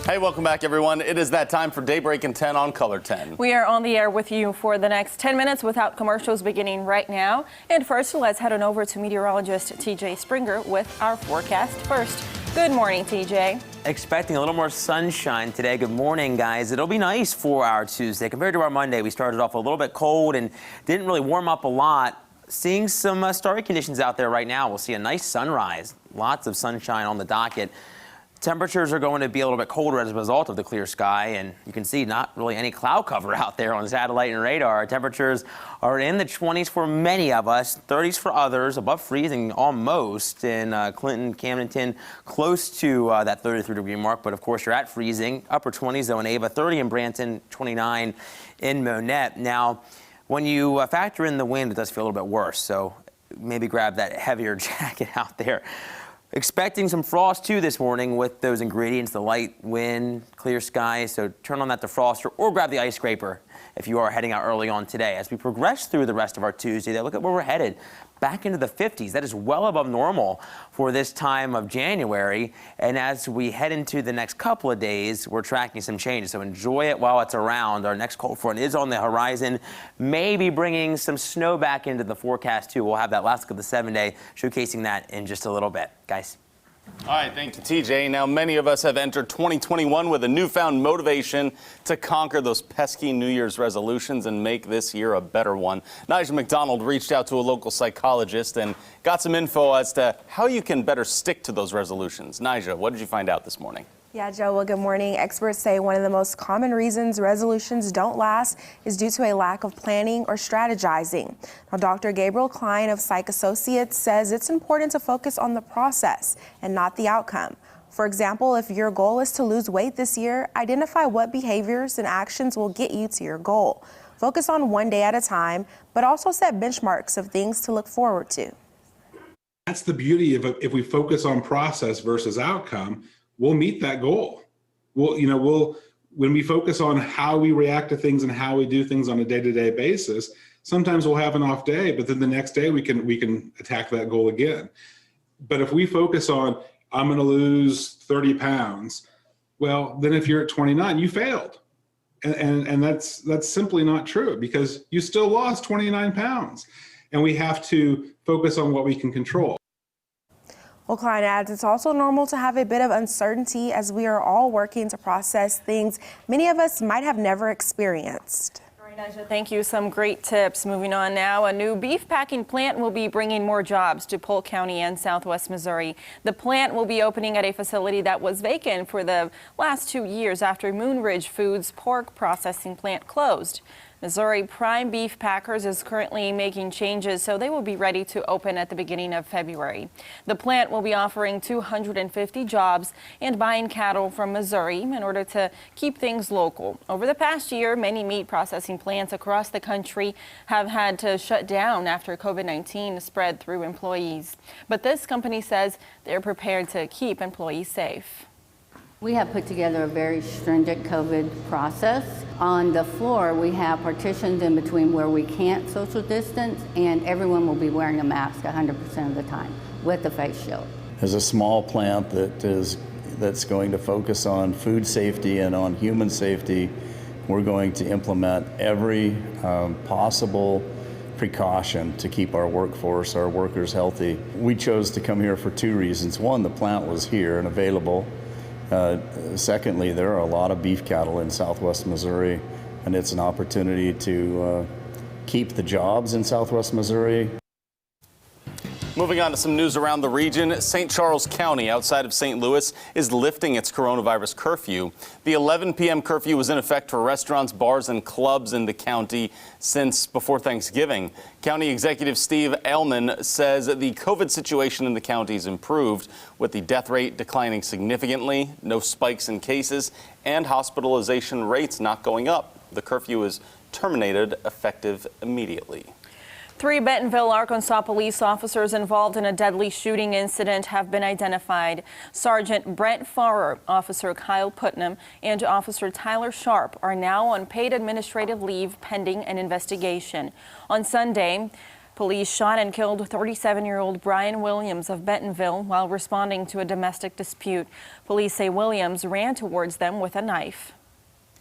Hey, welcome back, everyone. It is that time for Daybreak and 10 on Color 10. We are on the air with you for the next 10 minutes without commercials beginning right now. And first, let's head on over to meteorologist TJ Springer with our forecast first. Good morning, TJ. Expecting a little more sunshine today. Good morning, guys. It'll be nice for our Tuesday. Compared to our Monday, we started off a little bit cold and didn't really warm up a lot. Seeing some starry conditions out there right now. We'll see a nice sunrise. Lots of sunshine on the docket. Temperatures are going to be a little bit colder as a result of the clear sky, and you can see not really any cloud cover out there on satellite and radar. Temperatures are in the 20s for many of us, 30s for others, above freezing almost in Clinton, Camdenton, close to that 33-degree mark. But of course, you're at freezing. Upper 20s though in Ava, 30 in Branton, 29 in Monette. Now, when you factor in the wind, it does feel a little bit worse. So maybe grab that heavier jacket out there. Expecting some frost too this morning with those ingredients, the light wind, clear skies. So turn on that defroster or grab the ice scraper if you are heading out early on today. As we progress through the rest of our Tuesday, look at where we're headed. Back into the 50s. That is well above normal for this time of January. And as we head into the next couple of days, we're tracking some changes. So enjoy it while it's around. Our next cold front is on the horizon, maybe bringing some snow back into the forecast too. We'll have that last look at the 7-day, showcasing that in just a little bit. Guys. All right, thank you, TJ. Now, many of us have entered 2021 with a newfound motivation to conquer those pesky New Year's resolutions and make this year a better one. Nigel McDonald reached out to a local psychologist and got some info as to how you can better stick to those resolutions. Nigel, what did you find out this morning? Yeah, Joe, well, good morning. Experts say one of the most common reasons resolutions don't last is due to a lack of planning or strategizing. Now, Dr. Gabriel Klein of Psych Associates says it's important to focus on the process and not the outcome. For example, if your goal is to lose weight this year, identify what behaviors and actions will get you to your goal. Focus on one day at a time, but also set benchmarks of things to look forward to. That's the beauty of if we focus on process versus outcome, we'll meet that goal. When we focus on how we react to things and how we do things on a day-to-day basis, sometimes we'll have an off day, but then the next day we can attack that goal again. But if we focus on, I'm going to lose 30 pounds, well, then if you're at 29, you failed. And that's simply not true, because you still lost 29 pounds. And we have to focus on what we can control. Well, Klein adds it's also normal to have a bit of uncertainty as we are all working to process things many of us might have never experienced. All right, Aja, thank you. Some great tips. Moving on now, a new beef packing plant will be bringing more jobs to Polk County and Southwest Missouri. The plant will be opening at a facility that was vacant for the last 2 years after Moonridge Foods pork processing plant closed. Missouri Prime Beef Packers is currently making changes, so they will be ready to open at the beginning of February. The plant will be offering 250 jobs and buying cattle from Missouri in order to keep things local. Over the past year, many meat processing plants across the country have had to shut down after COVID-19 spread through employees. But this company says they're prepared to keep employees safe. We have put together a very stringent COVID process. On the floor, we have partitions in between where we can't social distance, and everyone will be wearing a mask 100% of the time with a face shield. As a small plant that's going to focus on food safety and on human safety, we're going to implement every possible precaution to keep our workforce, our workers healthy. We chose to come here for 2 reasons. One, the plant was here and available. Secondly, there are a lot of beef cattle in Southwest Missouri, and it's an opportunity to keep the jobs in Southwest Missouri. Moving on to some news around the region, St. Charles County outside of St. Louis is lifting its coronavirus curfew. The 11 p.m. curfew was in effect for restaurants, bars, and clubs in the county since before Thanksgiving. County Executive Steve Ailman says the COVID situation in the county has improved, with the death rate declining significantly, no spikes in cases, and hospitalization rates not going up. The curfew is terminated effective immediately. 3 Bentonville, Arkansas police officers involved in a deadly shooting incident have been identified. Sergeant Brent Farrer, Officer Kyle Putnam, and Officer Tyler Sharp are now on paid administrative leave pending an investigation. On Sunday, Police shot and killed 37-year-old Brian Williams of Bentonville while responding to a domestic dispute. Police say Williams ran towards them with a knife.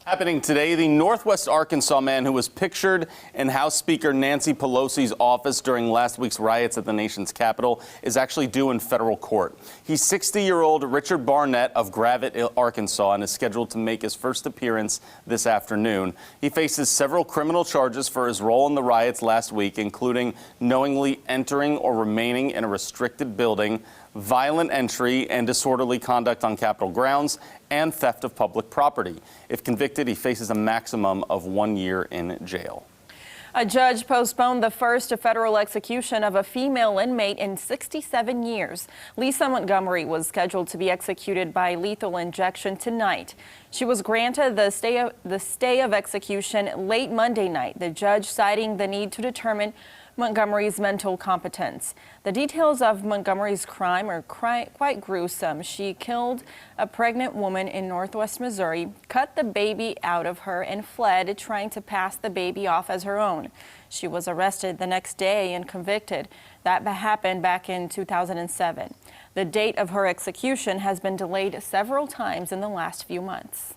Happening today, the Northwest Arkansas man who was pictured in House Speaker Nancy Pelosi's office during last week's riots at the nation's capital is actually due in federal court. He's 60-year-old Richard Barnett of Gravette, Arkansas, and is scheduled to make his first appearance this afternoon. He faces several criminal charges for his role in the riots last week, including knowingly entering or remaining in a restricted building, violent entry and disorderly conduct on Capitol grounds, and theft of public property. If convicted, he faces a maximum of 1 year in jail. A judge postponed the first federal execution of a female inmate in 67 years. Lisa Montgomery was scheduled to be executed by lethal injection tonight. She was granted the stay of execution late Monday night, the judge citing the need to determine Montgomery's mental competence. The details of Montgomery's crime are quite gruesome. She killed a pregnant woman in Northwest Missouri, cut the baby out of her, and fled, trying to pass the baby off as her own. She was arrested the next day and convicted. That happened back in 2007. The date of her execution has been delayed several times in the last few months.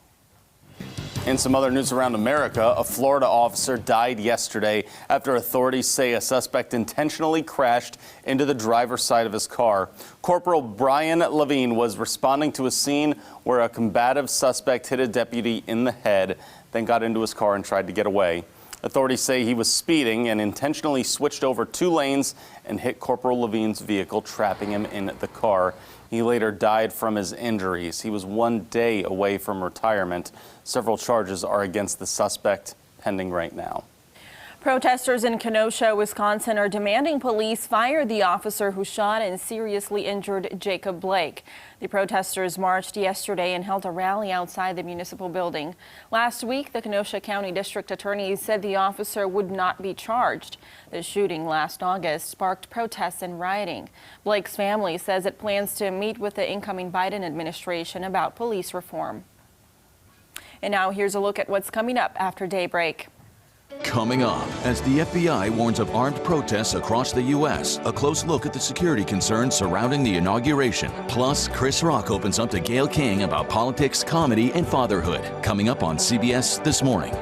In some other news around America, a Florida officer died yesterday after authorities say a suspect intentionally crashed into the driver's side of his car. Corporal Brian Levine was responding to a scene where a combative suspect hit a deputy in the head, then got into his car and tried to get away. Authorities say he was speeding and intentionally switched over 2 lanes and hit Corporal Levine's vehicle, trapping him in the car. He later died from his injuries. He was 1 day away from retirement. Several charges are against the suspect, pending right now. Protesters in Kenosha, Wisconsin are demanding police fire the officer who shot and seriously injured Jacob Blake. The protesters marched yesterday and held a rally outside the municipal building. Last week, the Kenosha County District Attorney said the officer would not be charged. The shooting last August sparked protests and rioting. Blake's family says it plans to meet with the incoming Biden administration about police reform. And now here's a look at what's coming up after Daybreak. Coming up, as the FBI warns of armed protests across the U.S., a close look at the security concerns surrounding the inauguration. Plus, Chris Rock opens up to Gayle King about politics, comedy, and fatherhood. Coming up on CBS This Morning.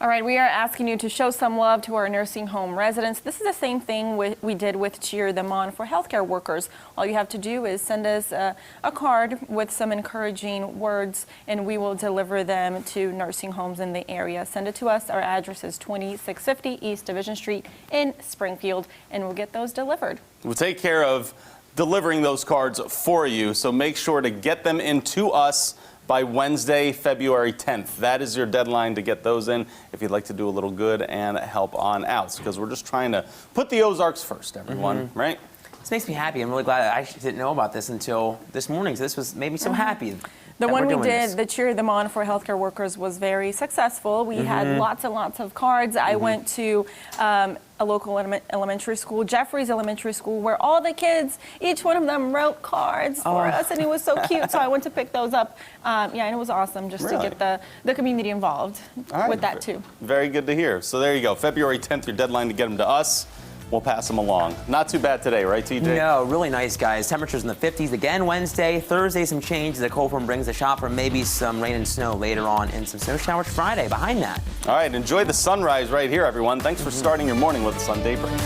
All right, we are asking you to show some love to our nursing home residents. This is the same thing we did with Cheer Them On for healthcare workers. All you have to do is send us a card with some encouraging words, and we will deliver them to nursing homes in the area. Send it to us. Our address is 2650 East Division Street in Springfield, and we'll get those delivered. We'll take care of delivering those cards for you, so make sure to get them into us by Wednesday, February 10th. That is your deadline to get those in if you'd like to do a little good and help on out, because we're just trying to put the Ozarks first, everyone, right? This makes me happy. I'm really glad I actually didn't know about this until this morning, so this was made me so happy. The one we did, the Cheer Them On for healthcare workers, was very successful. We had lots and lots of cards. I went to a local elementary school, Jeffries Elementary School, where all the kids, each one of them wrote cards for us, and it was so cute. So I went to pick those up. And it was awesome just to get the community involved with that too. Very good to hear. So there you go. February 10th, your deadline to get them to us. We'll pass them along. Not too bad today, right, TJ? No, really nice, guys. Temperatures in the 50s again Wednesday. Thursday, some change. The cold front brings a shot for maybe some rain and snow later on, and some snow showers Friday behind that. All right, enjoy the sunrise right here, everyone. Thanks for starting your morning with us on Daybreak.